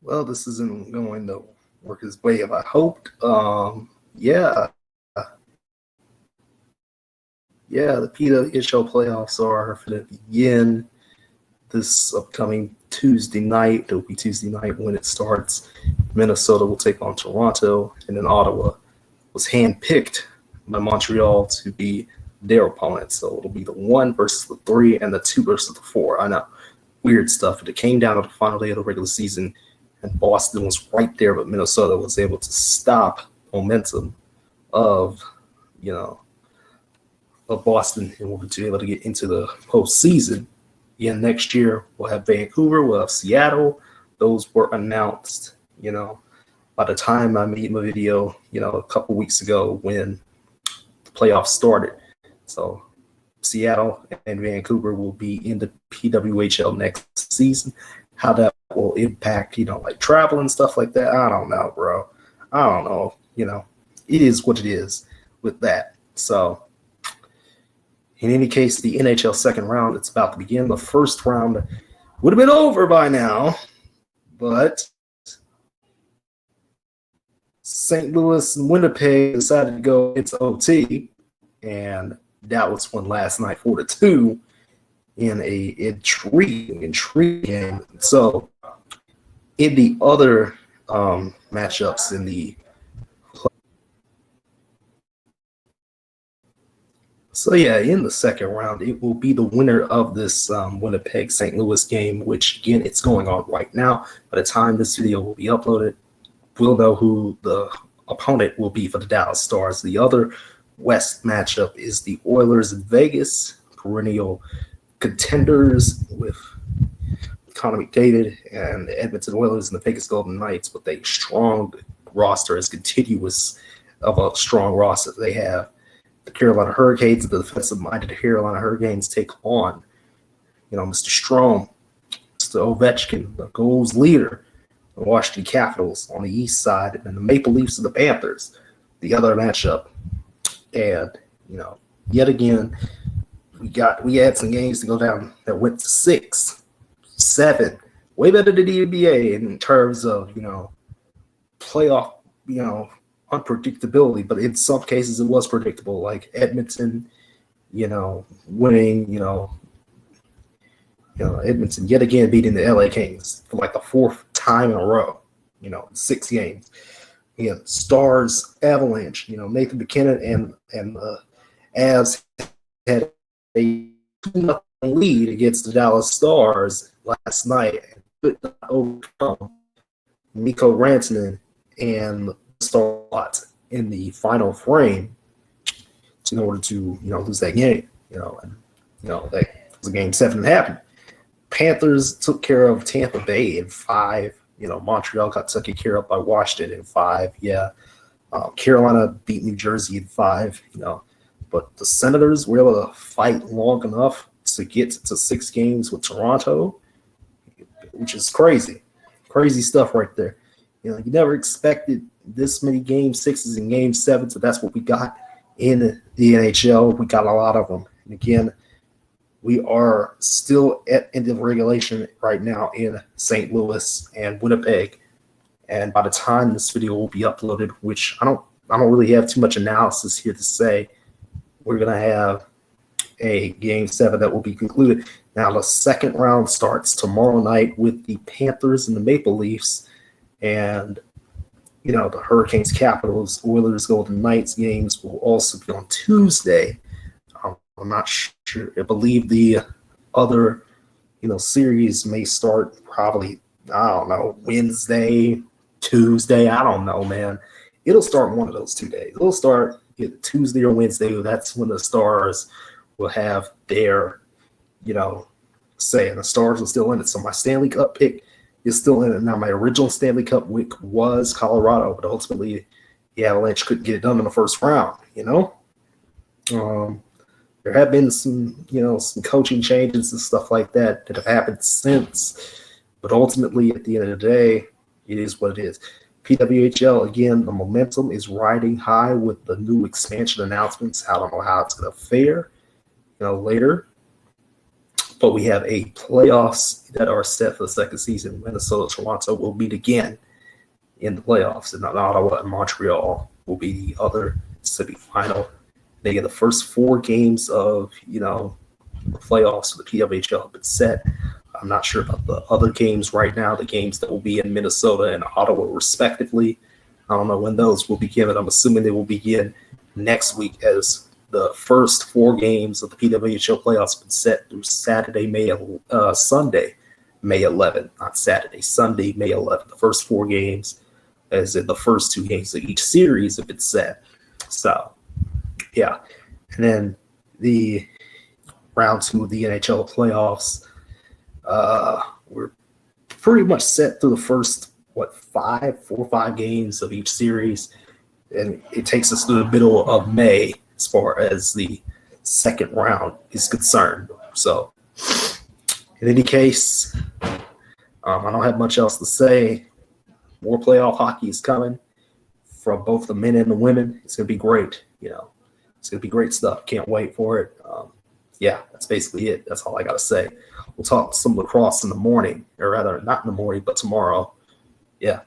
Well, this isn't going to work as way as I hoped. Yeah, the PWHL playoffs are going to begin this upcoming Tuesday night. It'll be Tuesday night when it starts. Minnesota will take on Toronto, and then Ottawa was handpicked by Montreal to be their opponent. So it'll be the 1 versus the 3 and the 2 versus the 4. I know, weird stuff. But it came down to the final day of the regular season, and Boston was right there, but Minnesota was able to stop momentum of, of Boston in order to be able to get into the postseason. Again, next year we'll have Vancouver, we'll have Seattle. Those were announced, by the time I made my video, a couple weeks ago when the playoffs started. So Seattle and Vancouver will be in the PWHL next season. How that will impact, like travel and stuff like that, I don't know, bro. I don't know. It is what it is with that. So in any case, the NHL second round, it's about to begin. The first round would have been over by now, but St. Louis and Winnipeg decided to go into OT, and Dallas won last night 4-2 in a intriguing game. So in the other matchups in the in the second round, it will be the winner of this Winnipeg-St. Louis game, which, again, it's going on right now. By the time this video will be uploaded, we'll know who the opponent will be for the Dallas Stars. The other West matchup is the Oilers in Vegas, perennial contenders with Connor McDavid and the Edmonton Oilers and the Vegas Golden Knights, with a strong roster, as continuous of a strong roster they have. The Carolina Hurricanes, the defensive-minded Carolina Hurricanes, take on, Mr. Strome, Mr. Ovechkin, the goals leader, the Washington Capitals on the east side, and the Maple Leafs and the Panthers, the other matchup. And, yet again, we had some games to go down that went to 6, 7, way better than the NBA in terms of, playoff, unpredictability, but in some cases it was predictable, like Edmonton, winning, Edmonton yet again beating the LA Kings for like the 4th time in a row, 6 games. Stars, Avalanche, Nathan McKinnon and Avs had a 2-0 lead against the Dallas Stars last night and could not overcome Mikko Rantanen and Start in the final frame in order to lose that game. That was a game 7 that happened. Panthers took care of Tampa Bay in 5. Montreal got taken care of by Washington in 5. Carolina beat New Jersey in 5. But the Senators were able to fight long enough to get to 6 games with Toronto, which is crazy stuff right there. You never expected this many game 6s and game 7s, so that's what we got in the NHL. We got a lot of them. And again, we are still at end of regulation right now in St. Louis and Winnipeg. And by the time this video will be uploaded, which I don't really have too much analysis here to say, we're gonna have a game 7 that will be concluded. Now the second round starts tomorrow night with the Panthers and the Maple Leafs. And, the Hurricanes, Capitals, Oilers, Golden Knights games will also be on Tuesday. I'm not sure. I believe the other, series may start probably, I don't know, Wednesday, Tuesday. I don't know, man. It'll start one of those 2 days. It'll start either Tuesday or Wednesday. That's when the Stars will have their, say. And the Stars are still in it. So my Stanley Cup pick is still in it. Now, my original Stanley Cup pick was Colorado, but ultimately the Avalanche couldn't get it done in the first round, There have been some, some coaching changes and stuff like that have happened since. But ultimately, at the end of the day, it is what it is. PWHL, again, the momentum is riding high with the new expansion announcements. I don't know how it's going to fare, later. But we have a playoffs that are set for the second season. Minnesota, Toronto will meet again in the playoffs, and Ottawa and Montreal will be the other semifinal. They get the first 4 games of the playoffs for the PWHL have been set. I'm not sure about the other games right now, the games that will be in Minnesota and Ottawa respectively. I don't know when those will begin, but I'm assuming they will begin next week, as the first 4 games of the PWHL playoffs have been set through Sunday, May 11th, not Saturday, Sunday, May 11th. The first 4 games, as in the first 2 games of each series, have been set. So, yeah. And then the round 2 of the NHL playoffs, we're pretty much set through the first, 4 or 5 games of each series. And it takes us to the middle of May as far as the second round is concerned. So, in any case, I don't have much else to say. More playoff hockey is coming from both the men and the women. It's going to be great. It's going to be great stuff. Can't wait for it. That's basically it. That's all I got to say. We'll talk some lacrosse in the morning, or rather, not in the morning, but tomorrow. Yeah.